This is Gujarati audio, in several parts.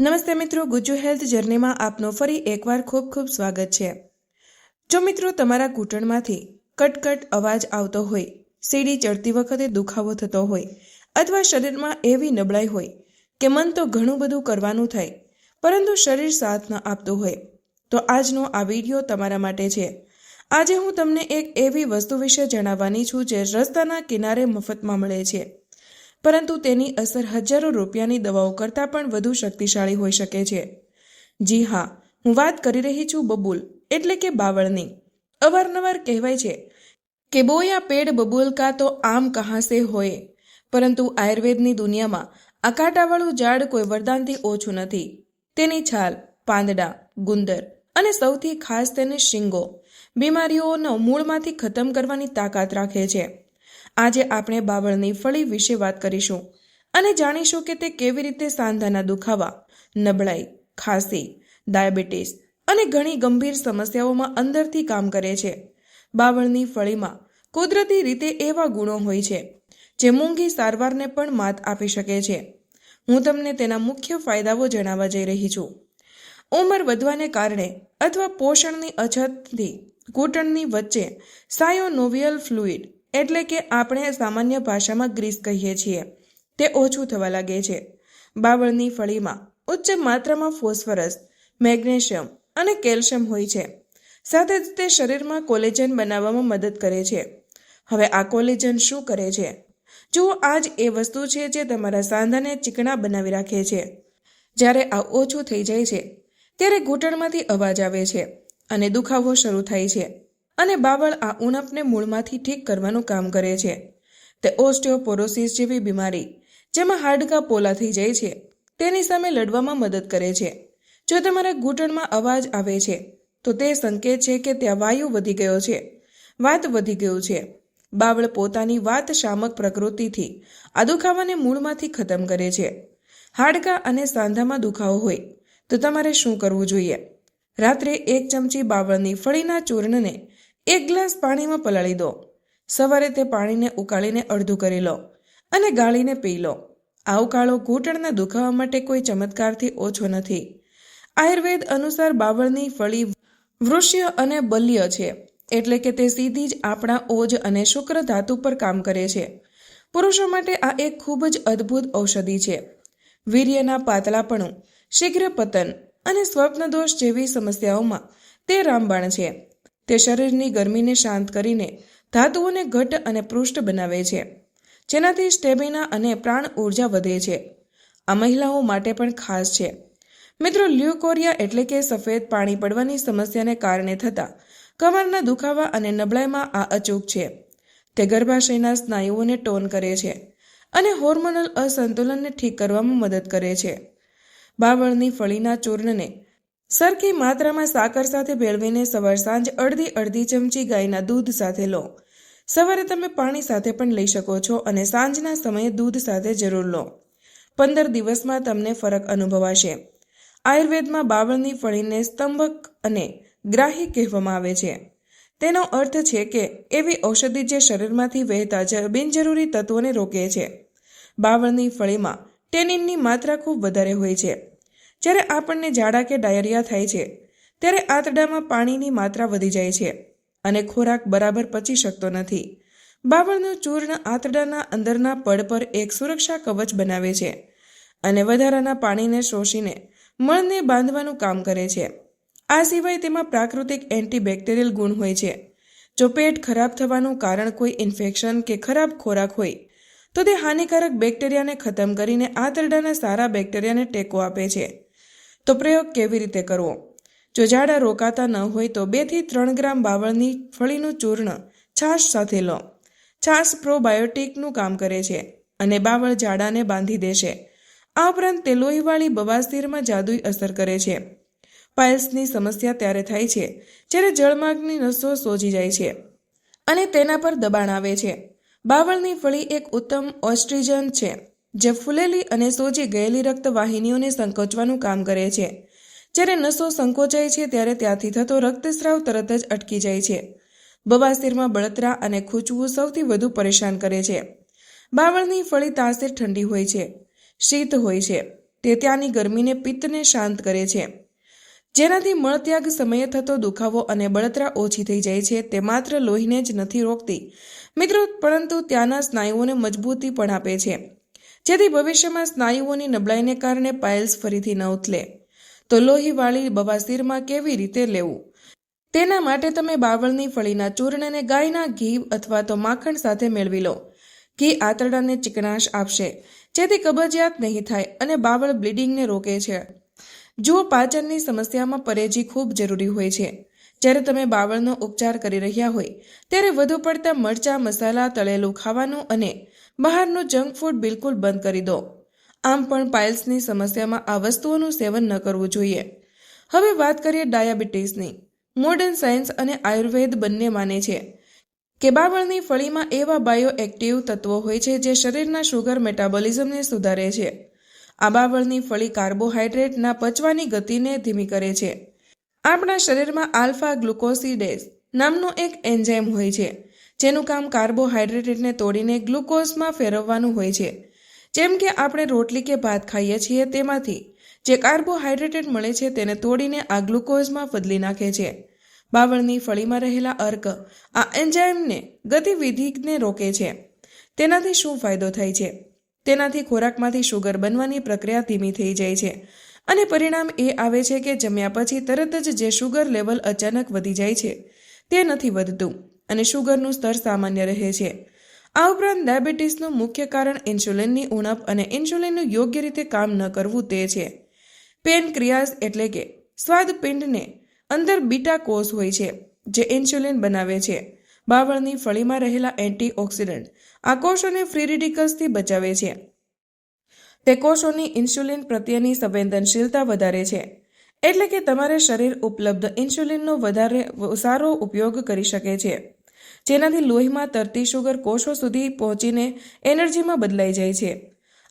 નમસ્તે મિત્રો, ગુજ્જુ હેલ્થ જર્નીમાં આપનો ફરી એકવાર ખૂબ ખૂબ સ્વાગત છે। જો મિત્રો તમારા ઘૂંટણમાંથી કટકટ અવાજ આવતો હોય, સીડી ચડતી વખતે દુખાવો થતો હોય અથવા શરીરમાં એવી નબળાઈ હોય કે મન તો ઘણું બધું કરવાનું થાય પરંતુ શરીર સાથ ન આપતું હોય તો આજનો આ વિડીયો તમારા માટે છે। આજે હું તમને એક એવી વસ્તુ વિશે જણાવવાની છું જે રસ્તાના કિનારે મફતમાં મળે છે, પરંતુ તેની અસર હજારો રૂપિયાની દવાઓ કરતાં પણ વધુ શક્તિશાળી હોઈ શકે છે। જી હા, હું વાત કરી રહી છું બબૂલ એટલે કે બાવળની। અવારનવાર કહેવાય છે કે બોયા પેડ બબૂલ કા તો આમ કહા સે હોય, પરંતુ આયુર્વેદની દુનિયામાં આ કાંટાવાળું ઝાડ કોઈ વરદાનથી ઓછું નથી। તેની છાલ, પાંદડા, ગુંદર અને સૌથી ખાસ તેને શીંગો બીમારીઓનો મૂળમાંથી ખતમ કરવાની તાકાત રાખે છે। આજે આપણે બાવળની ફળી વિશે વાત કરીશું અને જાણીશું કે તે કેવી રીતે સાંધાના દુખાવા, નબળાઈ, ખાંસી, ડાયાબિટીસ અને ઘણી ગંભીર સમસ્યાઓમાં અંદરથી કામ કરે છે। બાવળની ફળીમાં કુદરતી રીતે એવા ગુણો હોય છે જે મોંઘી સારવારને પણ માત આપી શકે છે। હું તમને તેના મુખ્ય ફાયદાઓ જણાવવા જઈ રહી છું। ઉંમર વધવાને કારણે અથવા પોષણની અછતથી ઘૂંટણની વચ્ચે સાયોનોવિયલ ફ્લુઇડ એટલે કે આપણે સામાન્ય ભાષામાં ગ્રીસ કહીએ છીએ, તે ઓછું થવા લાગે છે। બાવળની ફળીમાં ઉચ્ચ માત્રામાં ફોસ્ફરસ, મેગ્નેશિયમ અને કેલ્શિયમ હોય છે, સાથે જ તે શરીરમાં કોલેજન બનાવવામાં મદદ કરે છે। હવે આ કોલેજન શું કરે છે? જુઓ, આ જ એ વસ્તુ છે જે તમારા સાંધાને ચીકણા બનાવી રાખે છે। જ્યારે આ ઓછું થઈ જાય છે ત્યારે ઘૂંટણમાંથી અવાજ આવે છે અને દુખાવો શરૂ થાય છે, અને બાવળ આ ઉણપને મૂળમાંથી ઠીક કરવાનું કામ કરે છે। તે ઓસ્ટિયોપોરોસિસ જેવી બીમારી જેમાં હાડકાં પોલા થઈ જાય છે તેની સામે લડવામાં મદદ કરે છે। જો તમારા ઘૂંટણમાં અવાજ આવે છે તો તે સંકેત છે કે ત્યાં વાયુ વધી ગયો છે, વાત વધી ગયું છે। બાવળ પોતાની વાત શામક પ્રકૃતિથી આ દુખાવાને મૂળમાંથી ખતમ કરે છે। હાડકાં અને સાંધામાં દુખાવો હોય તો તમારે શું કરવું જોઈએ? રાત્રે 1 ચમચી બાવળની ફળીના ચૂર્ણને 1 ગ્લાસ પાણીમાં પલાળી દો। સવારે તે પાણીને ઉકાળીને અડધું કરી લો અને ગાળીને પી લો। આ ઉકાળો ઘૂંટણના દુખાવા માટે કોઈ ચમત્કારથી ઓછો નથી। આયુર્વેદ અનુસાર બાવળની ફળી વૃષ્ય અને બલ્ય છે, એટલે કે તે સીધી જ આપણા ઓજ અને શુક્ર ધાતુ પર કામ કરે છે। પુરુષો માટે આ એક ખૂબ જ અદ્ભુત ઔષધિ છે। વીર્યના પાતળાપણું, શીઘ્ર પતન અને સ્વપ્નદોષ જેવી સમસ્યાઓમાં તે રામબાણ છે। તે શરીરની ગરમીને શાંત કરીને ધાતુઓને ઘટ્ટ અને પૃષ્ઠ બનાવે છે, જેનાથી સ્ટેમિના અને પ્રાણ ઊર્જા વધે છે। આ મહિલાઓ માટે પણ ખાસ છે। મિત્રો, લ્યુકોરિયા એટલે કે સફેદ પાણી પડવાની સમસ્યાને કારણે થતા કમરના દુખાવા અને નબળાઈમાં આ અચૂક છે। તે ગર્ભાશયના સ્નાયુઓને ટોન કરે છે અને હોર્મોનલ અસંતુલનને ઠીક કરવામાં મદદ કરે છે। બાવળની ફળીના ચૂર્ણને સરખી માત્રામાં સાકર સાથે ભેળવીને સવાર સાંજ અડધી ચમચી ગાયના દૂધ સાથે લો। સવારે તમે પાણી સાથે પણ લઈ શકો છો અને સાંજના સમયે દૂધ સાથે જરૂર લો। 15 દિવસમાં તમને ફરક અનુભવાશે। આયુર્વેદમાં બાવળની ફળીને સ્તંભક અને ગ્રાહી કહેવામાં આવે છે। તેનો અર્થ છે કે એવી ઔષધિ જે શરીરમાંથી વહેતા બિનજરૂરી તત્વોને રોકે છે। બાવળની ફળીમાં ટેનિનની માત્રા ખૂબ વધારે હોય છે। જ્યારે આપણને ઝાડા કે ડાયરિયા થાય છે ત્યારે આંતરડામાં પાણીની માત્રા વધી જાય છે અને ખોરાક બરાબર પચી શકતો નથી। બાવળનું ચૂર્ણ આંતરડાના અંદરના પડ પર એક સુરક્ષા કવચ બનાવે છે અને વધારાના પાણીને શોષીને મળને બાંધવાનું કામ કરે છે। આ સિવાય તેમાં પ્રાકૃતિક એન્ટીબેક્ટેરિયલ ગુણ હોય છે। જો પેટ ખરાબ થવાનું કારણ કોઈ ઇન્ફેક્શન કે ખરાબ ખોરાક હોય તો તે હાનિકારક બેક્ટેરિયાને ખતમ કરીને આંતરડાના સારા બેક્ટેરિયાને ટેકો આપે છે। તો પ્રયોગ કેવી રીતે કરવો? જો ઝાડા રોકાતા ન હોય તો 2 થી 3 ગ્રામ બાવળની ફળીનું ચૂર્ણ છાશ સાથે લો। છાશ પ્રોબાયોટિકનું કામ કરે છે અને બાવળ ઝાડાને બાંધી દેશે। આ ઉપરાંત તે લોહીવાળી બવાસીરમાં જાદુઈ અસર કરે છે। પાઇલ્સની સમસ્યા ત્યારે થાય છે જ્યારે જળમાર્ગની નસો સોજી જાય છે અને તેના પર દબાણ આવે છે। બાવળની ફળી એક ઉત્તમ ઓસ્ટ્રીજન છે જે ફૂલેલી અને સોજી ગયેલી રક્તવાહિનીઓને સંકોચવાનું કામ કરે છે। જ્યારે નસો સંકોચાય છે ત્યારે ત્યાંથી થતો રક્તસ્રાવ તરત જ અટકી જાય છે। બવાસીરમાં બળતરા અને ખૂંચવું સૌથી વધુ પરેશાન કરે છે। બાવળની ફળી તાસીર ઠંડી હોય છે, શીત હોય છે તે ત્યાંની ગરમીને પિત્તને શાંત કરે છે, જેનાથી મળત્યાગ સમયે થતો દુખાવો અને બળતરા ઓછી થઈ જાય છે. તે માત્ર લોહીને જ નથી રોકતી મિત્રો, પરંતુ ત્યાંના સ્નાયુઓને મજબૂતી પણ આપે છે, જેથી ભવિષ્યમાં સ્નાયુઓની નબળાઈને કારણે પાઇલ્સ ફરીથી ન ઉથલે. તો લોહીવાળી બવાસીરમાં કેવી રીતે લેવું, તેના માટે તમે બાવળની ફળીના ચૂર્ણને ગાયના ઘી અથવા તો માખણ સાથે મેળવી લો. ઘી આંતરડાને ચીકણાશ આપશે, જેથી કબજિયાત નહીં થાય અને બાવળ બ્લીડિંગને રોકે છે. જુઓ, પાચનની સમસ્યામાં પરેજી ખૂબ જરૂરી હોય છે. જ્યારે તમે બાવળનો ઉપચાર કરી રહ્યા હોય ત્યારે વધુ પડતા મરચાં, મસાલા, તળેલું ખાવાનું અને બહારનું જંક ફૂડ બિલકુલ બંધ કરી દો. આમ પણ પાઇલ્સની સમસ્યામાં આ વસ્તુઓનું સેવન ન કરવું જોઈએ. હવે વાત કરીએ ડાયાબિટીસની. મોડર્ન સાયન્સ અને આયુર્વેદ બંને માને છે કે બાવળની ફળીમાં એવા બાયો એક્ટિવ તત્વો હોય છે જે શરીરના શુગર મેટાબોલિઝમને સુધારે છે. આ બાવળની ફળી કાર્બોહાઈડ્રેટના પચવાની ગતિને ધીમી કરે છે. આપણા શરીરમાં આલ્ફા ગ્લુકોસિડેઝ નામનો એક એન્ઝાઇમ હોય છે, જેનું કામ કાર્બોહાઈડ્રેટને તોડીને ગ્લુકોઝમાં ફેરવવાનું હોય છે. જેમ કે આપણે રોટલી કે ભાત ખાઈએ છીએ, તેમાંથી જે કાર્બોહાઈડ્રેટ મળે છે તેને તોડીને આ ગ્લુકોઝમાં બદલી નાખે છે. બાવળની ફળીમાં રહેલા અર્ક આ એન્ઝાઇમને ગતિવિધિને રોકે છે. તેનાથી શું ફાયદો થાય છે? તેનાથી ખોરાકમાંથી શુગર બનવાની પ્રક્રિયા ધીમી થઈ જાય છે અને પરિણામ એ આવે છે કે જમ્યા પછી તરત જ જે શુગર લેવલ અચાનક વધી જાય છે તે નથી વધતું અને શુગરનું સ્તર સામાન્ય રહે છે. આ ઉપરાંત ડાયાબિટીસનું મુખ્ય કારણ ઇન્સ્યુલિનની ઉણપ અને ઇન્સ્યુલિનનું યોગ્ય રીતે કામ ન કરવું તે છે. પેનક્રિયાસ એટલે કે સ્વાદપિંડને અંદર બીટા કોષ હોય છે જે ઇન્સ્યુલિન બનાવે છે. બાવળની ફળીમાં રહેલા એન્ટીઓક્સિડન્ટ આ કોષોને ફ્રી રેડિકલ્સથી બચાવે છે. તે કોષોની ઇન્સ્યુલિન પ્રત્યેની સંવેદનશીલતા વધારે છે, એટલે કે તમારે શરીર ઉપલબ્ધ ઇન્સ્યુલિનનો વધારે સારો ઉપયોગ કરી શકે છે, જેનાથી લોહીમાં તરતી શુગર કોષો સુધી પહોંચીને એનર્જીમાં બદલાઈ જાય છે.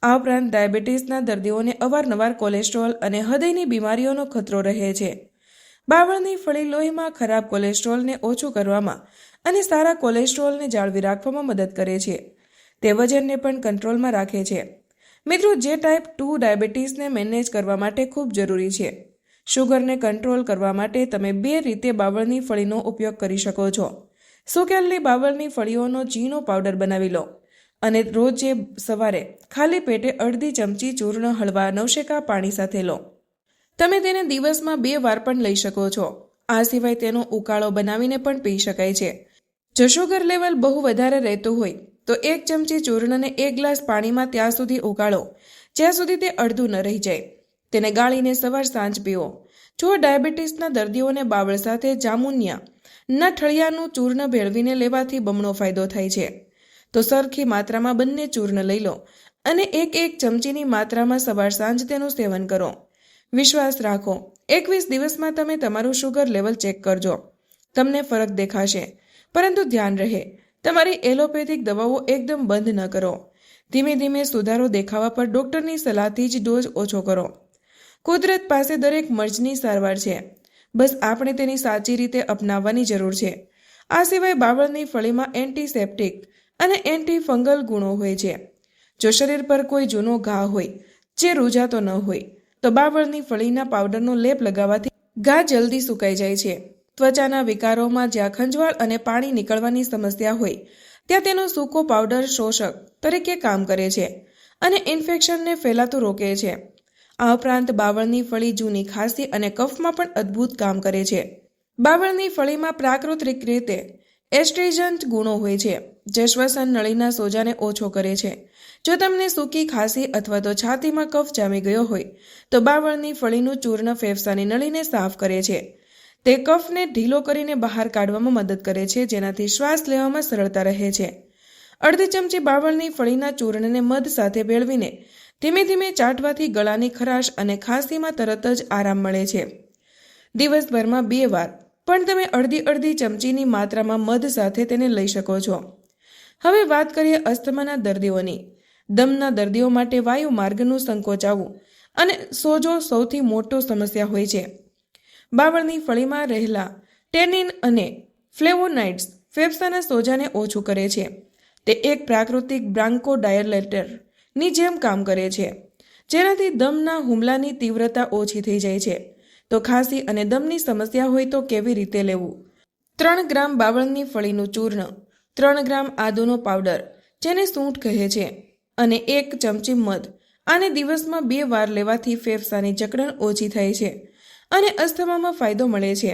આ ઉપરાંત ડાયાબિટીસના દર્દીઓને અવારનવાર કોલેસ્ટ્રોલ અને હૃદયની બીમારીઓનો ખતરો રહે છે. બાવળની ફળી લોહીમાં ખરાબ કોલેસ્ટ્રોલને ઓછું કરવામાં અને સારા કોલેસ્ટ્રોલને જાળવી રાખવામાં મદદ કરે છે. તે વજનને પણ કંટ્રોલમાં રાખે છે. મિત્રો, જે ટાઈપ 2 ડાયાબિટીસને મેનેજ કરવા માટે ખૂબ જરૂરી છે. શુગરને કંટ્રોલ કરવા માટે તમે 2 રીતે બાવળની ફળીનો ઉપયોગ કરી શકો છો. સુકેલની બાવળની ફળીઓનો ઝીણો પાવડર બનાવી લો અને રોજે સવારે ખાલી પેટે અડધી ચમચી ચૂર્ણ હળવા નવશેકા પાણી સાથે લો. તમે તેને દિવસમાં 2 વાર પણ લઈ શકો છો. આ સિવાય તેનો ઉકાળો બનાવીને પણ પી શકાય છે. જો શુગર લેવલ બહુ વધારે રહેતું હોય તો 1 ચમચી ચૂર્ણને 1 ગ્લાસ પાણીમાં ત્યાં સુધી ઉકાળો જ્યાં સુધી તે અડધું ન રહી જાય. તેને ગાળીને સવાર સાંજ પીવો. જો ડાયાબિટીસના દર્દીઓને બાવળ સાથે જામુનિયા ના ઠળિયાનું ચૂર્ણ ભેળવીને લેવાથી બમણો ફાયદો થાય છે. તો સરખી માત્રામાં બંને ચૂર્ણ લઈ લો અને 1 ચમચીની માત્રામાં સવાર સાંજ તેનું સેવન કરો. વિશ્વાસ રાખો, 21 દિવસમાં તમે તમારું શુગર લેવલ ચેક કરજો. તમને ફરક દેખાશે. પરંતુ ધ્યાન રહે, તમારી એલોપેથિક દવાઓ એકદમ બંધ ન કરો. ધીમે ધીમે સુધારો દેખાવા પર ડોક્ટરની સલાહથી જ ડોઝ ઓછો કરો. કુદરત પાસે દરેક મર્જની સારવાર છે, બસ આપણે તેની સાચી રીતે અપનાવવાની જરૂર છે. આ સિવાય બાવળની ફળીમાં એન્ટીસેપ્ટિક અને એન્ટીફંગલ ગુણો હોય છે. જો શરીર પર કોઈ જૂનો ઘા હોય જે રૂજાતો ન હોય તો બાવળની ફળીના પાવડરનો લેપ લગાવવાથી ઘા જલ્દી સુકાઈ જાય છે. ત્વચાના વિકારોમાં જ્યાં ખંજવાળ અને પાણી નીકળવાની સમસ્યા હોય ત્યાં તેનો સૂકો પાવડર શોષક તરીકે કામ કરે છે અને ઇન્ફેક્શનને ફેલાતું રોકે છે. આ ઉપરાંત બાવળની ફળી જૂની ખાંસી અને કફમાં પણ અદ્ભુત કામ કરે છે. બાવળની ફળીમાં પ્રાકૃતિક રીતે એસ્ટ્રીજન્ટ ગુણો હોય છે જે શ્વસન નળીના સોજાને ઓછો કરે છે. જો તમને સૂકી ખાંસી અથવા તો છાતીમાં કફ જામી ગયો હોય તો બાવળની ફળીનું ચૂર્ણ ફેફસાની નળીને સાફ કરે છે. તે કફને ઢીલો કરીને બહાર કાઢવામાં મદદ કરે છે, જેનાથી શ્વાસ લેવામાં સરળતા રહે છે. અડધી ચમચી બાવળની ફળીના ચૂર્ણને મધ સાથે ભેળવીને ધીમે ધીમે ચાટવાથી ગળાની ખરાશ અને ખાંસીમાં તરત જ આરામ મળે છે. દિવસભરમાં 2 વાર પણ તમે અડધી ચમચીની માત્રામાં મધ સાથે તેને લઈ શકો છો. હવે વાત કરીએ અસ્થમાના દર્દીઓની. દમના દર્દીઓ માટે વાયુ માર્ગનું સંકોચાવું અને સોજો સૌથી મોટો સમસ્યા હોય છે. બાવળની ફળીમાં રહેલા ટેનિન અને ફ્લેવોનાઇડ્સ ફેફસાના સોજાને ઓછું કરે છે. તે એક પ્રાકૃતિક બ્રાન્કોડાયલેટર ની જેમ કામ કરે છે. જેનાથી દમના હુમલાની તીવ્રતા ઓછી થઈ જાય છે. તો ખાંસી અને દમની સમસ્યા હોય તો કેવી રીતે લેવું? 3 ગ્રામ બાવળની ફળીનું ચૂર્ણ, 3 ગ્રામ આદુનો પાવડર જેને સૂંઠ કહે છે, અને 1 ચમચી મધ. આને દિવસમાં 2 વાર લેવાથી ફેફસાની જકડન ઓછી થાય છે અને અસ્થમામાં ફાયદો મળે છે.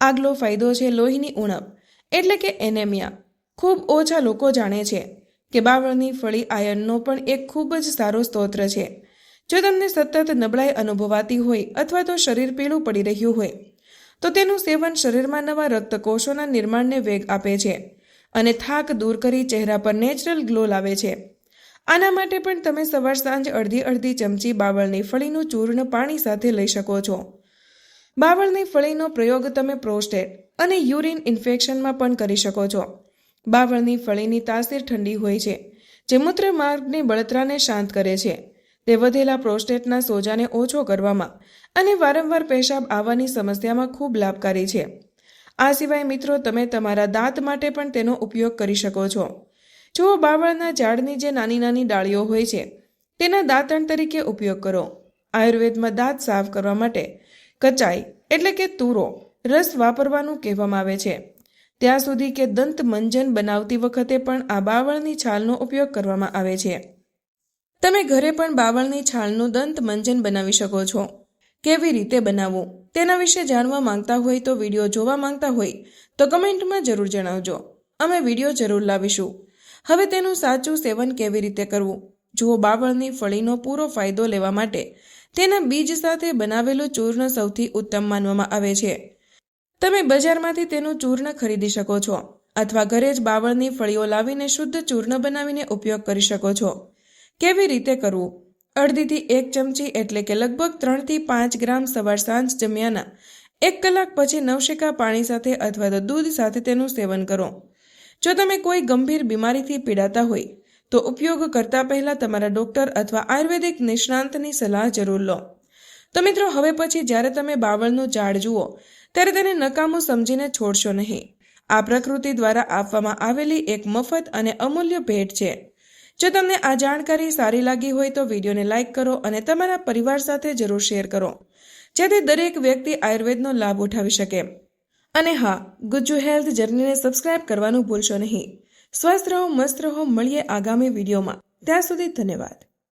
આગલો ફાયદો છે લોહીની ઉણપ એટલે કે એનેમિયા. ખૂબ ઓછા લોકો જાણે છે કે બાવળની ફળી આયર્નનો પણ એક ખૂબ જ સારો સ્ત્રોત છે. જો તમને સતત નબળાઈ અનુભવાતી હોય અથવા તો શરીર પીળું પડી રહ્યું હોય તો તેનું સેવન શરીરમાં નવા રક્તકોષોના નિર્માણને વેગ આપે છે અને થાક દૂર કરી ચહેરા પર નેચરલ ગ્લો લાવે છે. આના માટે પણ તમે સવાર સાંજ અડધી ચમચી બાવળની ફળીનું ચૂર્ણ પાણી સાથે લઈ શકો છો. બાવળની ફળીનો પ્રયોગ તમે પ્રોસ્ટેટ અને યુરિન ઇન્ફેક્શનમાં પણ કરી શકો છો. બાવળની ફળીની તાસીર ઠંડી હોય છે, જે મૂત્રમાર્ગની બળતરાને શાંત કરે છે. તે વધેલા પ્રોસ્ટેટના સોજાને ઓછો કરવામાં અને વારંવાર પેશાબ આવવાની સમસ્યામાં ખૂબ લાભકારી છે. આ સિવાય મિત્રો, તમે તમારા દાંત માટે પણ તેનો ઉપયોગ કરી શકો છો. જો બાવળના ઝાડની જે નાની નાની ડાળીઓ હોય છે તેના દાંતણ તરીકે ઉપયોગ કરો. આયુર્વેદમાં દાંત સાફ કરવા માટે કચાઈ એટલે કે તુરો રસ વાપરવાનું કહેવામાં આવે છે. ત્યાં સુધી કે દંત મંજન બનાવતી વખતે પણ આ બાવળની છાલનો ઉપયોગ કરવામાં આવે છે. તમે ઘરે પણ બાવળની છાલનું દંત મંજન બનાવી શકો છો. કેવી રીતે બનાવવું તેના વિશે જાણવા માંગતા હોય તો વિડીયો જોવા માંગતા હોય તો કમેન્ટમાં જરૂર જણાવજો. અમે વિડીયો જરૂર લાવીશું. હવે તેનું સાચું સેવન કેવી રીતે કરવું? જુઓ, બાવળની ફળીનો પૂરો ફાયદો લેવા માટે તેના બીજ સાથે બનાવેલું ચૂર્ણ સૌથી ઉત્તમ માનવામાં આવે છે. તમે બજારમાંથી તેનું ચૂર્ણ ખરીદી શકો છો અથવા ઘરે જ બાવળની ફળીઓ લાવીને શુદ્ધ ચૂર્ણ બનાવીને ઉપયોગ કરી શકો છો. કેવી રીતે કરવું? અડધીથી 1 ચમચી એટલે કે લગભગ 3 થી 5 ગ્રામ સવાર સાંજ જમ્યાના 1 કલાક પછી નવશેકા પાણી સાથે અથવા તો દૂધ સાથે તેનું સેવન કરો. જો તમે કોઈ ગંભીર બીમારીથી પીડાતા હોય તો ઉપયોગ કરતા પહેલા તમારા ડોક્ટર અથવા આયુર્વેદિક નિષ્ણાંતની સલાહ જરૂર લો. તો મિત્રો, હવે પછી જ્યારે તમે બાવળનું ઝાડ જુઓ ત્યારે તેને નકામું સમજીને છોડશો નહીં. આ પ્રકૃતિ દ્વારા આપવામાં આવેલી એક મફત અને અમૂલ્ય ભેટ છે. જો તમને આ જાણકારી સારી લાગી હોય તો વિડીયોને લાઇક કરો અને તમારા પરિવાર સાથે જરૂર શેર કરો, જેથી દરેક વ્યક્તિ આયુર્વેદનો લાભ ઉઠાવી શકે. અને હા, ગુજ્જુ હેલ્થ જર્નીને સબસ્ક્રાઇબ કરવાનું ભૂલશો નહીં. સ્વસ્થ રહો, મસ્ત રહો. મળીએ આગામી વિડીયોમાં. ત્યાં સુધી ધન્યવાદ.